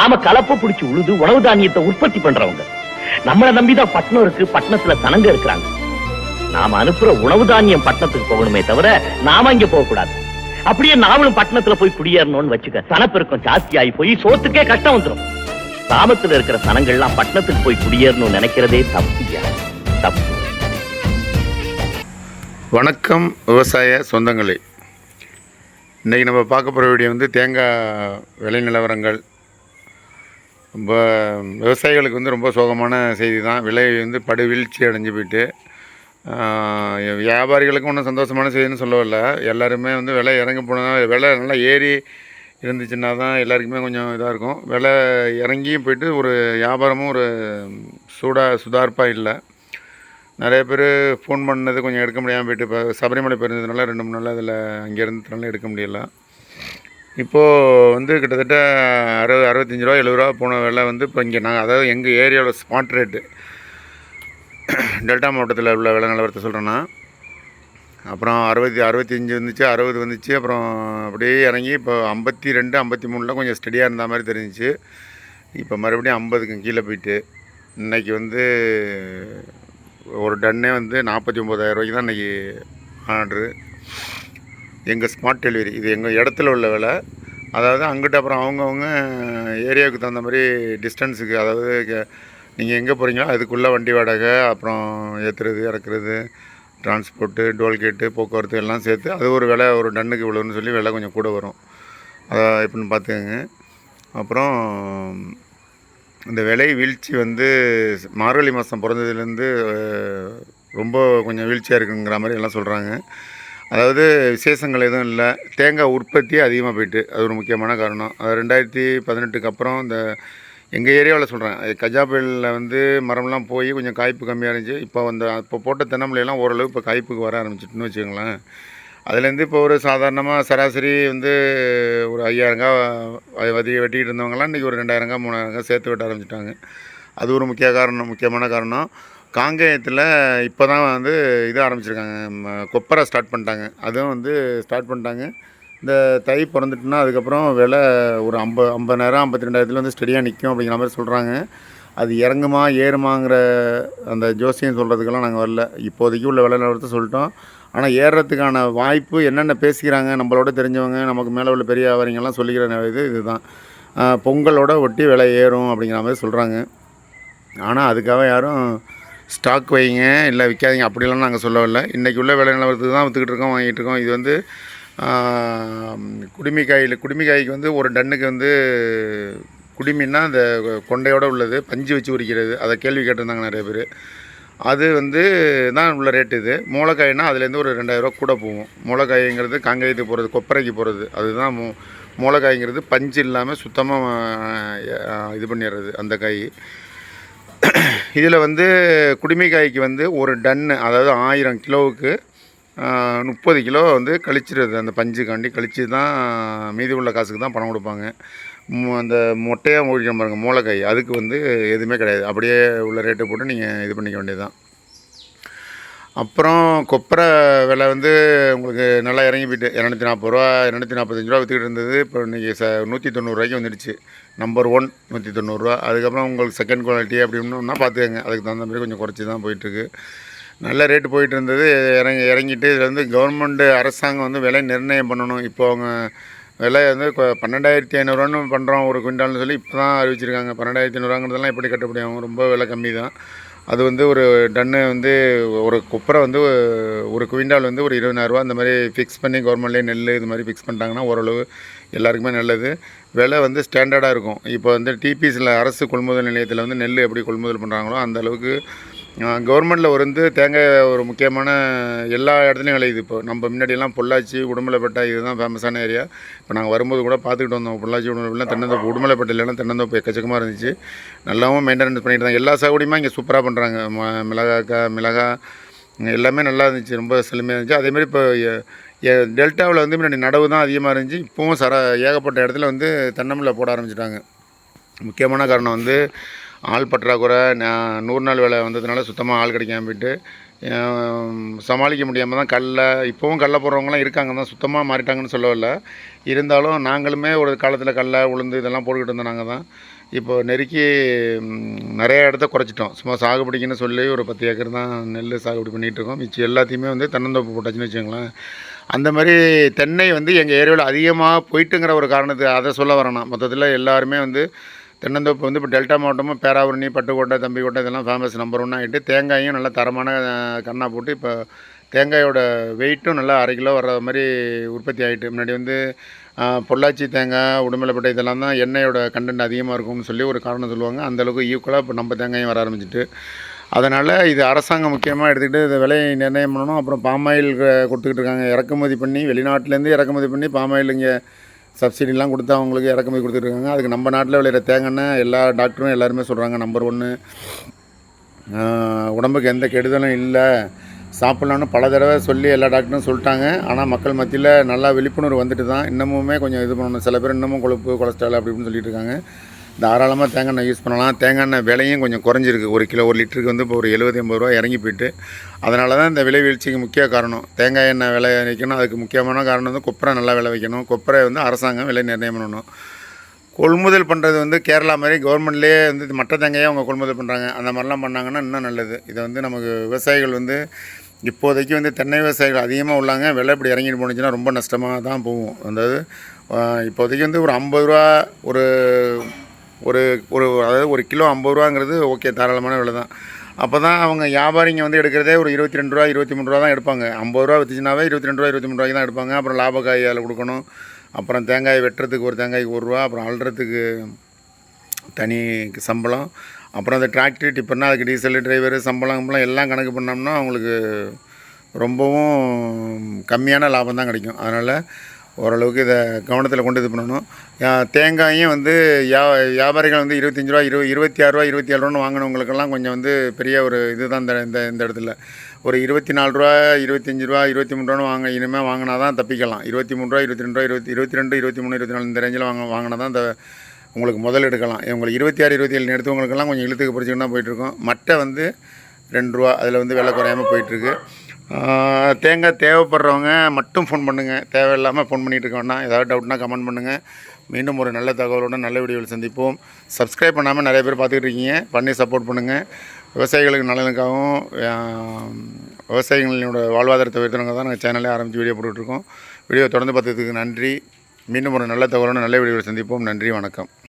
நாம கலப்ப பிடிச்சு உழுது உணவு தானியத்தை உற்பத்தி பண்றவங்க. நம்மளை நம்பிதான் பட்டணம் இருக்கு, பட்டணத்துல சனங்க இருக்கிறாங்க. நாம அனுப்புற உணவு தானியம் பட்டணத்துக்கு போகணுமே தவிர நாம இங்க போக கூடாது. அப்படியே நாமளும் பட்டணத்துல போய் குடியேறணும்னு வச்சுக்க, சனப்பெருக்கம் ஜாஸ்தி ஆகி போய் சோத்துக்கே கஷ்டம் வந்துடும். கிராமத்துல இருக்கிற சனங்கள்லாம் பட்டணத்துக்கு போய் குடியேறணும்னு நினைக்கிறதே தப்பு. வணக்கம் விவசாய சொந்தங்களே. இன்றைக்கி நம்ம பார்க்க போகிற வீடியோ வந்து தேங்காய் விலை நிலவரங்கள். ரொம்ப விவசாயிகளுக்கு வந்து ரொம்ப சோகமான செய்தி தான். விலை வந்து படுவீழ்ச்சி அடைஞ்சு போயிட்டு, வியாபாரிகளுக்கும் ஒன்றும் சந்தோஷமான செய்தின்னு சொல்லவில்லை. எல்லாருமே வந்து விலை இறங்கி போனால், விலை நல்லா ஏறி இருந்துச்சுன்னா தான் எல்லாருக்குமே கொஞ்சம் இதாக இருக்கும். விலை இறங்கியும் போயிட்டு ஒரு வியாபாரமும் ஒரு சுதார்ப்பாக இல்லை. நிறைய பேர் ஃபோன் பண்ணது கொஞ்சம் எடுக்க முடியாமல் போயிட்டு, இப்போ சபரிமலை போயிருந்ததுனால 2-3 நாள் அதில் அங்கே இருந்ததுனால எடுக்க முடியல. இப்போது வந்து கிட்டத்தட்ட 65 ரூபா 70 ரூபா போன விலை வந்து இப்போ இங்கே நாங்கள், அதாவது எங்கள் ஏரியாவில் ஸ்பாட் ரேட்டு, டெல்டா மாவட்டத்தில் உள்ள விலை நிலவரத்தை சொல்கிறேன்னா, அப்புறம் 65 வந்துச்சு, 60 வந்துச்சு, அப்புறம் அப்படியே இறங்கி இப்போ 52 53 கொஞ்சம் ஸ்டடியாக இருந்த மாதிரி தெரிஞ்சிச்சு. இப்போ மறுபடியும் 50க்கு கீழே போயிட்டு, இன்றைக்கி வந்து ஒரு டன்னே வந்து 49,000 ரூபாய்க்கு தான் இன்றைக்கி ஆர்ட்ரு. எங்கள் ஸ்மார்ட் டெலிவரி, இது எங்கள் இடத்துல உள்ள விலை. அதாவது அங்கிட்ட அப்புறம் அவங்கவுங்க ஏரியாவுக்கு தகுந்த மாதிரி டிஸ்டன்ஸுக்கு, அதாவது நீங்கள் எங்கே போகிறீங்களோ அதுக்குள்ளே வண்டி வாடகை, அப்புறம் ஏற்றுறது இறக்குறது, டிரான்ஸ்போர்ட்டு, டோல்கேட்டு, போக்குவரத்து எல்லாம் சேர்த்து அது ஒரு விலை, ஒரு டன்னுக்கு இவ்வளோன்னு சொல்லி விலை கொஞ்சம் கூட வரும். அதை எப்படின்னு பார்த்துக்கோங்க. அப்புறம் இந்த விலை வீழ்ச்சி வந்து மார்கழி மாதம் பிறந்ததுலேருந்து ரொம்ப கொஞ்சம் வீழ்ச்சியாக இருக்குங்கிற மாதிரி எல்லாம் சொல்கிறாங்க. அதாவது விசேஷங்கள் எதுவும் இல்லை, தேங்காய் உற்பத்தி அதிகமாக போயிட்டு, அது ஒரு முக்கியமான காரணம். அது 2018க்கு அப்புறம் இந்த எங்கள் ஏரியாவில் சொல்கிறேன், கஜா புயலில் வந்து மரம்லாம் போய் கொஞ்சம் காய்ப்பு கம்மியாக இருந்துச்சு. இப்போ போட்ட தென்னம்பிள்ளையெல்லாம் ஓரளவு இப்போ காய்ப்புக்கு வர ஆரம்பிச்சிட்டுன்னு வச்சுக்கோங்களேன். அதுலேருந்து இப்போ ஒரு சாதாரணமாக சராசரி வந்து ஒரு 5,000 வெட்டிக்கிட்டு இருந்தவங்கலாம் இன்றைக்கி ஒரு 2,000 3,000 சேர்த்து வெட்ட ஆரம்பிச்சிட்டாங்க. அது ஒரு முக்கியமான காரணம். காங்கேயத்தில் இப்போ தான் வந்து இது ஆரம்பிச்சிருக்காங்க, கொப்பரை ஸ்டார்ட் பண்ணிட்டாங்க. அதுவும் வந்து ஸ்டார்ட் பண்ணிட்டாங்க. இந்த தை பிறந்துட்டுனா அதுக்கப்புறம் விலை ஒரு 50,000 52,000 வந்து ஸ்டெடியாக நிற்கும் அப்படிங்கிற மாதிரி சொல்கிறாங்க. அது இறங்குமா ஏறுமாங்கிற அந்த ஜோசியம் சொல்கிறதுக்கெல்லாம் நாங்கள் வரல. இப்போதைக்கு உள்ள விலை நிலவரத்தை சொல்லிட்டோம். ஆனால் ஏறுறதுக்கான வாய்ப்பு என்னென்ன பேசிக்கிறாங்க, நம்மளோட தெரிஞ்சவங்க, நமக்கு மேலே உள்ள பெரிய வியாபாரிங்கெல்லாம் சொல்லிக்கிற இதுதான், பொங்கலோட ஒட்டி விலை ஏறும் அப்படிங்கிற மாதிரி சொல்கிறாங்க. ஆனால் அதுக்காக யாரும் ஸ்டாக் வைங்க இல்லை விற்காதீங்க அப்படிலாம் நாங்கள் சொல்லவில்லை. இன்றைக்கி உள்ள விலை நிலவரத்துக்கு தான் விற்றுக்கிட்டு இருக்கோம், வாங்கிட்டு இருக்கோம். இது வந்து குடுமிக்காய்க்கு வந்து ஒரு டன்னுக்கு வந்து, குடுமின்னா அந்த கொண்டையோடு உள்ளது, பஞ்சு வச்சு உரிக்கிறது, அதை கேள்வி கேட்டிருந்தாங்க நிறைய பேர். அது வந்து தான் உள்ள ரேட்டு. இது மூளைக்காய்னா அதுலேருந்து ஒரு 2,000 ரூபா கூட போகும். மூளைக்காய்ங்கிறது காங்காயத்துக்கு போகிறது, கொப்பரைக்கு போகிறது, அதுதான் மூளைக்காய்ங்கிறது. பஞ்சு இல்லாமல் சுத்தமாக இது பண்ணிடுறது அந்த காய். இதில் வந்து குடுமிக்காய்க்கு வந்து ஒரு டன்னு, அதாவது 1000 கிலோவுக்கு 30 கிலோ வந்து கழிச்சிடுறது. அந்த பஞ்சுக்காண்டி கழித்து தான் மீதி உள்ள காசுக்கு தான் பணம் கொடுப்பாங்க. அந்த மொட்டையாக முடிக்கிற பாருங்கள் மூளைக்காய், அதுக்கு வந்து எதுவுமே கிடையாது. அப்படியே உள்ள ரேட்டு போட்டு நீங்கள் இது பண்ணிக்க வேண்டியது தான். அப்புறம் கொப்பரை விலை வந்து உங்களுக்கு நல்லா இறங்கி போயிட்டு 240 ரூபா 245 ரூபா விற்றுக்கிட்டு இருந்தது. இப்போ இன்றைக்கி 190 ரூபாய்க்கு வந்துடுச்சு. நம்பர் 1 190 ரூபா. அதுக்கப்புறம் உங்களுக்கு செகண்ட் குவாலிட்டி அப்படின்னா பார்த்துக்கங்க, அதுக்கு தகுந்த மாதிரி கொஞ்சம் குறைச்சி தான் போயிட்டுருக்கு. நல்ல ரேட்டு போயிட்டு இருந்தது. இறங்கிட்டு இதில் வந்து கவர்மெண்ட்டு அரசாங்கம் வந்து விலை நிர்ணயம் பண்ணணும். இப்போ அவங்க விலை வந்து 12,500 பண்ணுறோம் ஒரு குவிண்டால்னு சொல்லி இப்போ தான் அறிவிச்சிருக்காங்க. 12,500 எப்படி கட்டுப்படியாகும்? ரொம்ப விலை கம்மி தான். அது வந்து ஒரு டன்னு வந்து ஒரு கொப்பரை வந்து ஒரு குவிண்டால் வந்து ஒரு 20,000 ரூபா அந்த மாதிரி ஃபிக்ஸ் பண்ணி கவர்மெண்ட்லேயே நெல் இது மாதிரி ஃபிக்ஸ் பண்ணிட்டாங்கன்னா ஓரளவு எல்லாருக்குமே நல்லது. விலை வந்து ஸ்டாண்டர்டாக இருக்கும். இப்போ வந்து டிபிஎஸ்சில் அரசு கொள்முதல் நிலையத்தில் வந்து நெல் எப்படி கொள்முதல் பண்ணுறாங்களோ அந்த அளவுக்கு கவர்மெண்ட்டில் வந்து தேங்காய் ஒரு முக்கியமான எல்லா இடத்துலையும் விளையுது. இப்போ நம்ம முன்னாடியெல்லாம் பொள்ளாச்சி உடுமலைப்பேட்டை இதுதான் ஃபேமஸான ஏரியா. இப்போ நாங்கள் வரும்போது கூட பார்த்துக்கிட்டு வந்தோம். பொள்ளாச்சி உடுமலைப்பேட்டை தென்னந்தோப்பு, உடுமலைப்பேட்டையிலாம் தென்னந்தோப்பு எக்கச்சக்கமாக இருந்துச்சு. நல்லாவும் மெயின்டெனன்ஸ் பண்ணிட்டு தான். எல்லா சாகுடியுமே இங்கே சூப்பராக பண்ணுறாங்க. மிளகா எல்லாமே நல்லா இருந்துச்சு, ரொம்ப செழுமையாக இருந்துச்சு. அதேமாதிரி இப்போ டெல்டாவில் வந்து முன்னாடி நடவு தான் அதிகமாக இருந்துச்சு. இப்போவும் ஏகப்பட்ட இடத்துல வந்து தென்னம்பிள்ளை போட ஆரம்பிச்சிட்டாங்க. முக்கியமான காரணம் வந்து ஆள் பற்றாக்குறை 100 நாள் வேலை வந்ததுனால சுத்தமாக ஆள் கிடைக்காம போயிட்டு சமாளிக்க முடியாமல் தான் இப்போவும் கடல போடுறவங்களாம் இருக்காங்க தான், சுத்தமாக மாறிட்டாங்கன்னு சொல்லவில்லை. இருந்தாலும் நாங்களுமே ஒரு காலத்தில் கடல உளுந்து இதெல்லாம் போட்டுக்கிட்டு இருந்தோம். நாங்கள் தான் இப்போ நெருக்கி நிறைய இடத்த குறைச்சிட்டோம். சும்மா சாகுபடிக்குன்னு சொல்லி ஒரு 10 ஏக்கர் தான் நெல் சாகுபடி பண்ணிகிட்ருக்கோம். மிச்சம் எல்லாத்தையுமே வந்து தென்னந்தோப்பு போட்டாச்சுன்னு வச்சுக்கோங்களேன். அந்த மாதிரி தென்னை வந்து எங்கள் ஏரியாவில் அதிகமாக போயிட்டுங்கிற ஒரு காரணத்தை அதை சொல்ல வரேன் நான். மொத்தத்தில் எல்லாருமே வந்து தென்னந்தோப்பு வந்து இப்போ டெல்டா மாவட்டமும் பேராவூரணி, பட்டுக்கோட்டை, தம்பிக்கோட்டை இதெல்லாம் ஃபேமஸ் நம்பர் 1 ஆகிட்டு, தேங்காயும் நல்லா தரமான கண்ணா போட்டு இப்போ தேங்காயோட வெயிட்டும் நல்லா 1/2 கிலோ வர்ற மாதிரி உற்பத்தி ஆகிட்டு. முன்னாடி வந்து பொள்ளாச்சி தேங்காய், உடுமலைப்பேட்டை இதெல்லாம் தான் எண்ணெயோட கண்டென்ட் அதிகமாக இருக்கும்னு சொல்லி ஒரு காரணம் சொல்லுவாங்க. அந்தளவுக்கு ஈக்குவலாக இப்போ நம்ம தேங்காயும் வர ஆரம்பிச்சிட்டு, அதனால் இது அரசாங்கம் முக்கியமாக எடுத்துக்கிட்டு இதை விலை நிர்ணயம் பண்ணணும். அப்புறம் பாமாயில் கொடுத்துக்கிட்டு இருக்காங்க, இறக்குமதி பண்ணி வெளிநாட்டிலேருந்து இறக்குமதி பண்ணி பாமாயில் இங்கே சப்சிடிலாம் கொடுத்து அவங்களுக்கு இறக்குமதி கொடுத்துட்ருக்காங்க. அதுக்கு நம்ம நாட்டில் விளையிற தேங்காய் எல்லா டாக்டரும் எல்லாருமே சொல்கிறாங்க நம்பர் 1, உடம்புக்கு எந்த கெடுதலும் இல்லை, சாப்பிட்லான்னு பல தடவை சொல்லி எல்லா டாக்டரும் சொல்லிட்டாங்க. ஆனால் மக்கள் மத்தியில் நல்லா விழிப்புணர்வு வந்துட்டு தான் இன்னமுமே கொஞ்சம் இது பண்ணணும். சில பேர் இன்னமும் கொழுப்பு, கொலஸ்ட்ரால் அப்படி இப்படின்னு சொல்லிட்டு இருக்காங்க. தாராளமாக தேங்காய் எண்ணெய் யூஸ் பண்ணலாம். தேங்காய் எண்ணெய் விலையும் கொஞ்சம் குறைஞ்சிருக்கு. 1 கிலோ 1 லிட்டருக்கு வந்து இப்போ ஒரு 70-80 ரூபா இறங்கி போயிட்டு, அதனால தான் இந்த விலை வீழ்ச்சிக்கு முக்கிய காரணம். தேங்காய் எண்ணெய் விலை வைக்கணும். அதுக்கு முக்கியமான காரணம் வந்து கொப்பரை நல்லா விலை வைக்கணும். கொப்பரை வந்து அரசாங்கம் விலை நிர்ணயம் பண்ணணும். கொள்முதல் பண்ணுறது வந்து கேரளா மாதிரி கவர்மெண்ட்லேயே வந்து மற்ற தேங்காயை அவங்க கொள்முதல் பண்ணுறாங்க. அந்த மாதிரிலாம் பண்ணாங்கன்னா இன்னும் நல்லது. இதை வந்து நமக்கு விவசாயிகள் வந்து இப்போதைக்கு வந்து தென்னை விவசாயிகள் அதிகமாக உள்ளாங்க. விலை இப்படி இறங்கிட்டு போணுச்சுன்னா ரொம்ப நஷ்டமாக தான் போகும். அதாவது இப்போதைக்கு வந்து ஒரு 50 ரூபா ஒரு ஒரு ஒரு அதாவது 1 கிலோ 50 ரூபாங்கிறது ஓகே, தாராளமான விலை தான். அப்போ தான் அவங்க வியாபாரிங்க வந்து எடுக்கிறதே ஒரு 22 ரூபா 23 ரூபா தான் எடுப்பாங்க. 50 ரூபா விற்றுச்சுனாவே 22 ரூபா 23 ரூபாய்க்கு தான் எடுப்பாங்க. அப்புறம் லாபக்காய் அதில் கொடுக்கணும். அப்புறம் தேங்காய் வெட்டுறதுக்கு ஒரு தேங்காய்க்கு 1 ரூபா, அப்புறம் அள்ளுறதுக்கு தனி சம்பளம், அப்புறம் அந்த டிராக்டர் டிப்பர்னால் அதுக்கு டீசல், டிரைவரு, சம்பளம் எல்லாம் கணக்கு பண்ணோம்னா அவங்களுக்கு ரொம்பவும் கம்மியான லாபம் தான் கிடைக்கும். அதனால் ஓரளவுக்கு இதை கவனத்தில் கொண்டு இது பண்ணணும். தேங்காயும் வந்து வியாபாரிகள் வந்து 25 ரூபா 26 ரூபா 27 ரூபான்னு வாங்கினவங்களுக்கெல்லாம் கொஞ்சம் வந்து பெரிய ஒரு இது தான் இந்த இடத்துல. ஒரு 24 ரூபா 25 ரூபா 23 ரூபான்னு இனிமேல் வாங்கினா தான் தப்பிக்கலாம். 23 ரூபா 22 ரூபா 22 23 24 இந்த ரேஞ்சில் வாங்கினா தான் உங்களுக்கு முதல் எடுக்கலாம். உங்களுக்கு 26 27 எடுத்தவங்களுக்கெல்லாம் கொஞ்சம் இழுத்துக்கு பிடிச்சிக்கிட்டு தான் போயிட்டுருக்கோம். மட்டை வந்து 2 ரூபா, அதில் வந்து விலை குறையாமல் போயிட்டுருக்கு. தேங்காய் தேவைப்படுறவங்க மட்டும் ஃபோன் பண்ணுங்கள். தேவையில்லாமல் ஃபோன் பண்ணிகிட்டு இருக்க வேண்டாம். ஏதாவது டவுட்னா கமெண்ட் பண்ணுங்கள். மீண்டும் ஒரு நல்ல தகவலோடு நல்ல வீடியோவில் சந்திப்போம். சப்ஸ்கிரைப் பண்ணாமல் நிறைய பேர் பார்த்துக்கிட்டு இருக்கீங்க, பண்ணி சப்போர்ட் பண்ணுங்கள். விவசாயிகளுக்கு நலனுக்காகவும் விவசாயிகளோட வாழ்வாதாரத்தை உயர்த்தணுங்க தான் நாங்கள் சேனலே ஆரம்பித்து வீடியோ போட்டுட்ருக்கோம். வீடியோ தொடர்ந்து பார்த்ததுக்கு நன்றி. மீண்டும் ஒரு நல்ல தகவலோடு நல்ல வீடியோவில் சந்திப்போம். நன்றி, வணக்கம்.